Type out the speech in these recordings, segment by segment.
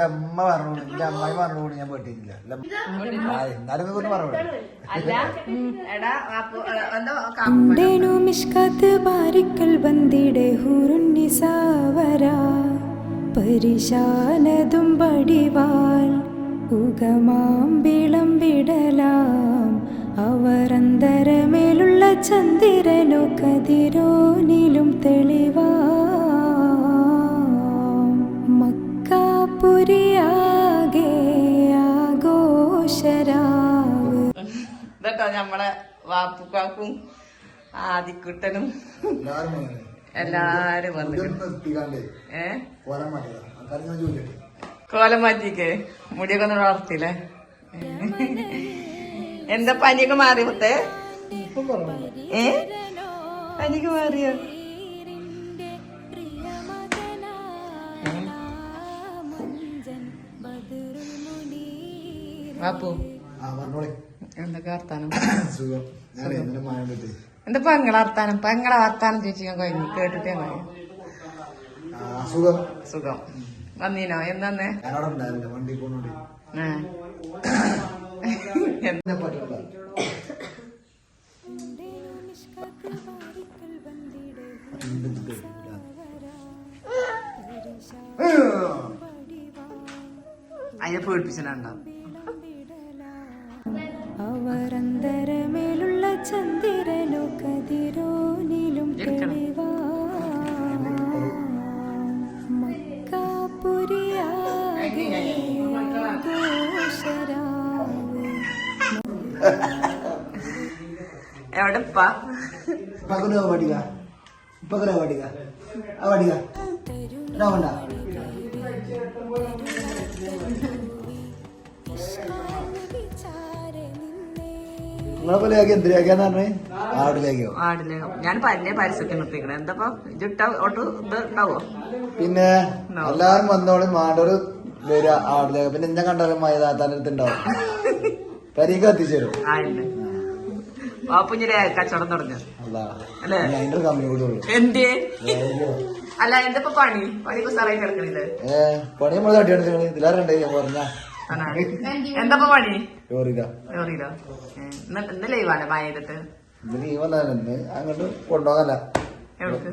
അമ്മ പറഞ്ഞു എന്റെ അമ്മായി പറഞ്ഞോട് ഞാൻ പോയിട്ടില്ല എന്നാലും പറഞ്ഞു പരിശാനതും പടിവാൽ ഉഗമാമ്പിളം വിടലാം അവരന്തരമേലുള്ള ചന്ദ്രനോ കതിരോനിലും തെളിവാം മക്കാപുരിയാകെ ആഘോഷരാവ്. ഇതട്ടോ നമ്മളെ വാപ്പുക്കാക്കും ആദിക്കുട്ടനും എല്ലാരും വന്നു. കോലം മാറ്റിക്ക് മുടിയൊക്കെ ഒന്ന് വളർത്തില്ലേ? എന്താ പനിയൊക്കെ മാറി മുത്തേ? പനിയൊക്കെ മാറിയോ? വാപ്പു എന്തൊക്കെ വർത്താനം? എന്താ പെങ്ങളെ വർത്താനം? പെങ്ങളെ വർത്താനം ചോദിച്ചു ഞാൻ കഴിഞ്ഞു കേട്ടിട്ടേ മതി. സുഖം. വന്നീനോ? എന്താന്നേ? അതിനെ പേടിപ്പിച്ചിട്ടുണ്ടോ? അവരന്തരമേലുള്ള ചന്ദ്രനോ കതിരോനിലും മക്കാപുരിയാകെ ആഘോഷരാവ്. എവിടെ ആടിലേക്കോ? ഞാൻ പല്ലേ പരസ്യത്തിൽ നിർത്തിക്കണേ. എന്താ ഇട്ട ഒട്ട് ഇത് ഉണ്ടാവോ? പിന്നെ എല്ലാരും വന്നോളി മാണ്ടൊരു വരിക ആടിലേക്ക്. പിന്നെ എന്നെ കണ്ടാലും മൈതാത്താൻ്റെ അടുത്ത് ഉണ്ടാവും. പരിക്ക് എത്തിച്ചേരും. വാപ്പുഞ്ഞിരെ കച്ചവടം തുടങ്ങി അല്ലേ? അതിന്റെ കമ്മി കൂടി ഉള്ളു. എന്തേ? അല്ല എന്താ പണി? പണിക്ക് സാറായി കിടക്കണില്ലേ? പണി നമ്മള് തട്ടിയെടുക്കണേ. ഇതിലാറുണ്ട് ഞാൻ പറഞ്ഞ എന്താ പണി? ലോറിയിലോ ഇന്ന് ലീവാണ് മഴയത്ത്. ഇന്ന് ലീവ് വന്നാലെന്ന് അങ്ങോട്ട് കൊണ്ടുപോകാനല്ല,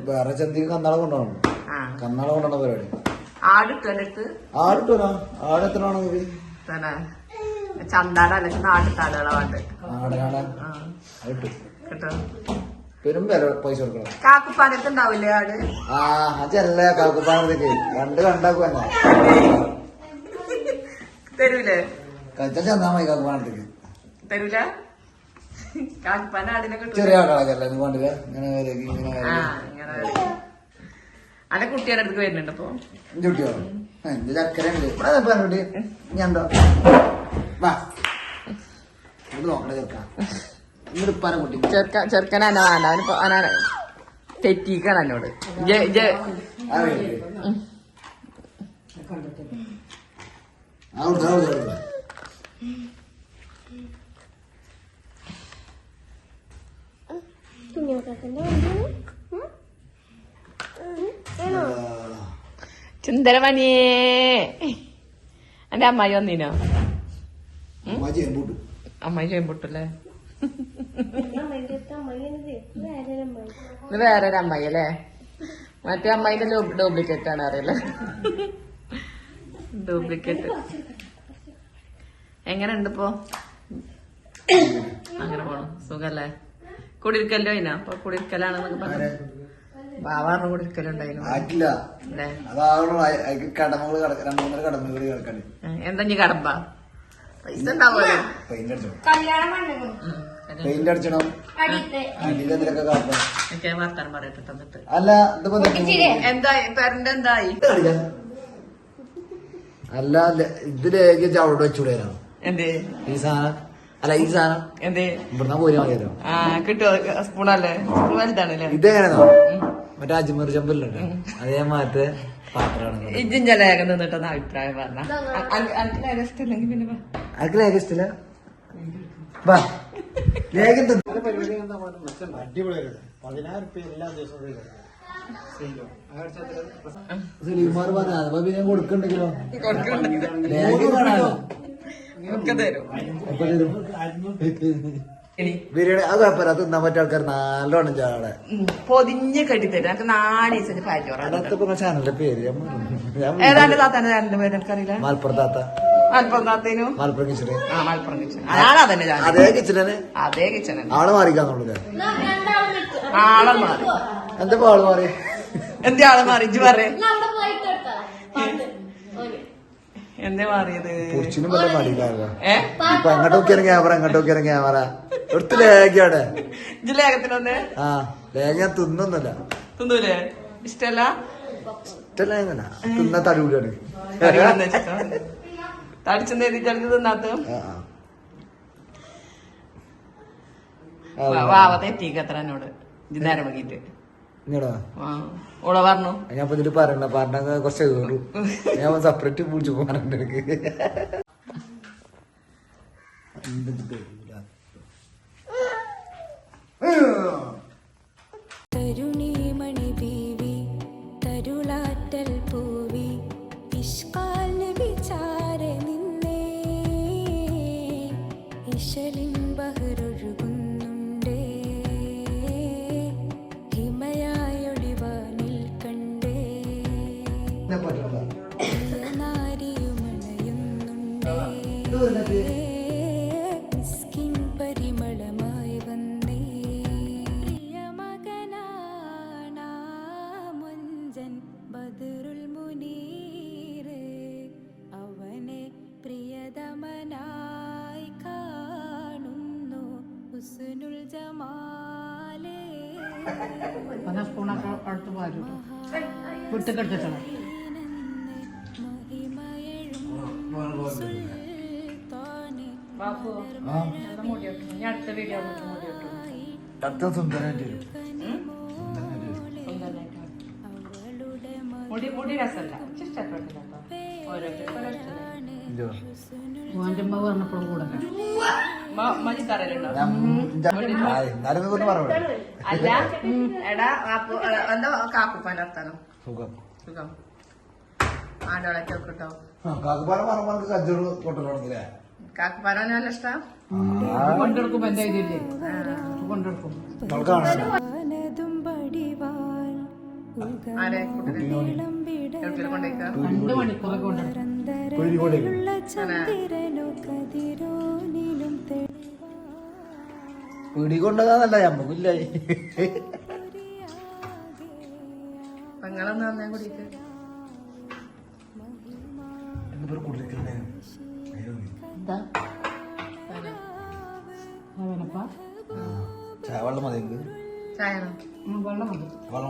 വേറെ ചന്തിക്ക് കന്നാളെ കൊണ്ടുപോകണം. കന്നാളെ കൊണ്ടുപോകണ പരിപാടി. ആടിട്ടു എന്റെ അടുത്ത്? ആടിട്ടോ? ആടെത്രയാണോ തന്നെ? ചന്താട അല്ലെങ്കിൽ നാട്ടിത്താടുകളെ വേണ്ട ആടനാടാ കിട്ടും കേട്ടോ. പെരും വില പൈസ കൊടുക്കണം. കാക്കുപ്പാനത്ത് ഉണ്ടാവില്ലേ ആട്? അതല്ല കാക്കുപ്പാനത്തേക്ക് കണ്ട് കണ്ടാക്കുവാ തരൂലേ? കച്ച ചെന്നാ മതി കാക്കുപ്പാനത്തേക്ക്. തരൂല? കാക്കുപ്പാന ആടിനെ കിട്ടും. ചെറിയ ആടാളൊക്കെ കൊണ്ടില്ല ഇങ്ങനെ അന്റെ കുട്ടിയുടെ അടുത്ത് വരുന്നുണ്ട് അപ്പൊ ചുട്ടിയോ? എന്റെ ചക്കര ഉണ്ട് പറഞ്ഞിട്ട് ഞാൻ എന്താ വാ നോക്കണ ചെറുക്ക ഇങ്ങോട്ട് പന കുട്ടി ചെറുക്കന വേണ്ട അവന് തെറ്റിക്കാണ് എന്നോട്. ചുന്ദരമണിയേ എന്റെ അമ്മായി വന്നീനോ? അമ്മായി ചെയ്യുമ്പോട്ടല്ലേ? ഇത് വേറൊരു അമ്മായി അല്ലേ? മറ്റേ അമ്മായിന്റെ ഡ്യൂപ്ലിക്കേറ്റ് ആണ് അറിയില്ല. ഡ്യൂപ്ലിക്കേറ്റ് എങ്ങനെയുണ്ട് ഇപ്പൊ? അങ്ങനെ പോണം. സുഖല്ലേ? കുടിരിക്കല്ലോ അതിനാ? അപ്പൊ കുടിരിക്കലാണെന്നൊക്കെ പറഞ്ഞു. ബാവാറിന് കുടിരിക്കലുണ്ടായിരുന്നു. എന്താ നീ കടമ്പാ? പൈസ ഉണ്ടാവുമല്ലോ. പെയിന്റ് അടിച്ചണം. വർത്താനം പറയട്ടെ തന്നിട്ട്. അല്ല എന്തായി പേരന്റെ എന്തായി? അല്ല ഇതിലേക്ക് ചവിട് വെച്ചൂടാനോ? എന്തേ ഈ സാധനം? അല്ല ഈ സാധനം എന്തേ ഇവിടുന്ന് പോരി മതിയല്ലോ. കിട്ടുമോ? സ്പൂണല്ലേ? സ്പൂൺ വലുതാണല്ലേ? ഇതെങ്ങനെയാണോ മറ്റേ അജ്മീർ ചമ്പലുണ്ട് അതേ മാറ്റ പാത്രമാണ്. ഇജിന്റെ ലേഖം നിന്നിട്ടെന്ന് അഭിപ്രായം പറഞ്ഞ ലേഖ ഇഷ്ടമില്ലെങ്കിൽ പിന്നെ അനക്ക് ലേഖ ഇഷ്ടമില്ല? വാ ലേഖം അടിപൊളിയായിരുന്നു. 10,000 എല്ലാ ദിവസവും സലീമാർ പറഞ്ഞ അപ്പൊ പിന്നെ കൊടുക്കണ്ടെങ്കിലോ കൊടുക്കുന്നുണ്ട്. ലേഖ കാണാലോ ഒക്കെ തരും. അപ്പൊ തരും ഇനി ബിരിയാണി അത് കുഴപ്പമില്ല അത് തിന്നാൻ പറ്റിയ ആൾക്കാർ നല്ലോണം ചാടെ പൊതിഞ്ഞ് കെട്ടിത്തരും എനിക്ക് 4 ദിവസത്തിന് പാറ്റോറ. അതൊക്കെ ചാനലിന്റെ പേര് ഞാൻ ഏതാണ്ട് താത്താന്റെ ചാനലിന്റെ പേര് എനിക്കറിയില്ല. മലപ്പുറം താത്ത മലപ്പുറം താത്തേനും മലപ്പുറം കിച്ചണ് ആ മലപ്പുറം കിച്ചൺ അതാണ് അതന്നെ ചാനൽ. അതേ കിച്ചണന് അതേ കിച്ചൺ ആള് മാറിക്കാന്നുള്ളത് ആളെ മാറി. എന്താ ആള് മാറി എന്തേ ആളെ മാറി ഇജ്ജ് പറയേ എന്തേ മാറിയത്? പൊടിച്ചിനും വല്ല മടിയില്ലാലോ ഏ ഇപ്പൊ എങ്ങോട്ട് നോക്കിയാലും ക്യാമറ എങ്ങോട്ട് നോക്കിയാലും ക്യാമറ എടുത്ത് ലേഖയാണ് ഇജ്ജ് ലേഖത്തിനൊന്ന് ആ ലേഖ ഞാൻ തിന്നൊന്നുമില്ല തിന്നൂലേ? ഇഷ്ടല്ല? ഇഷ്ടല്ല എങ്ങനെ തിന്ന തടികൂടിയാണ് തടിച്ചെന്ന് എഴുതിച്ചടിച്ച് തിന്നാത്ത വാവ തെറ്റിക്കത്ര എന്നോട് ഇജ്ജ് നേരം വൈകിട്ട്. ഇങ്ങടാ ആ ഓളെ പറഞ്ഞു ഞാൻ ഇപ്പൊ ഇതില് പറഞ്ഞ കുറച്ച് കയറും ഞാൻ സെപ്പറേറ്റ് പൂച്ച പോകാനുണ്ട് എനിക്ക് തരുണീമണി ബീവി തരുളാറ്റൽ പൂവി ഇഷ്കാൽ വിചാരെ നിന്നേ ഇശലിൻ ബഹറൊഴുകുന്നുണ്ടേ ഹിമയായൊളിവാനിൽ കണ്ടേ നാരിയുമണയുന്നുണ്ടേ മിസ്കിൻ പരിമളമായി വന്നേ പ്രിയമകനാണാ മുഞ്ചൻ ബദറുൽ മുനീർ അവനെ പ്രിയതമനായി കാണുന്നു ഹുസ്നുൽ ജമാലേ സ്പൂണൊക്കെ അടുത്ത് പോരും വിട്ടുകെട്ടിട്ടണം അടുത്ത വീഡിയോ സുന്ദരമായിട്ട് വരും മുടി രസമല്ല ഇഷ്ടപ്പെട്ടില്ല ഓരോരുത്തർ മോൻ്റെ അമ്മ പറഞ്ഞപ്പോഴും കൂടെ മതി തറയിലുണ്ടോ? എന്നാലും കൊണ്ട് പറഞ്ഞു അല്ല എടാ എന്താ കാക്കുപ്പാൻ വർത്താനം സുഖം സുഖം ആടോളൊക്കെ കിട്ടോ? കാക്കുപാലം പറഞ്ഞ കജ്ജോട് കൊണ്ടുവരണമെങ്കിലേ കാക്കുപ്പാനോ നല്ല ഇഷ്ടം. കൊണ്ടെടുക്കുമ്പോ എന്താ ഇതില്ലേ കൊണ്ടെടുക്കും ും പടിവാൻ ആരെ കുട്ടിനെ കൊണ്ടേക്കാ 2 മണിക്കൂറൊക്കെ കൊണ്ടെടുക്കും നിരന്തരമുള്ള ചന്ദ്രനു കതിരോനിലും പിടികൊണ്ടതല്ല ഞമ്മക്കില്ല പെങ്ങളൊന്നും വന്നേ കുടിക്ക്. എന്താ അവനപ്പാ ചായ വെള്ളം മതി ചായ വെള്ളം മതി വെള്ളം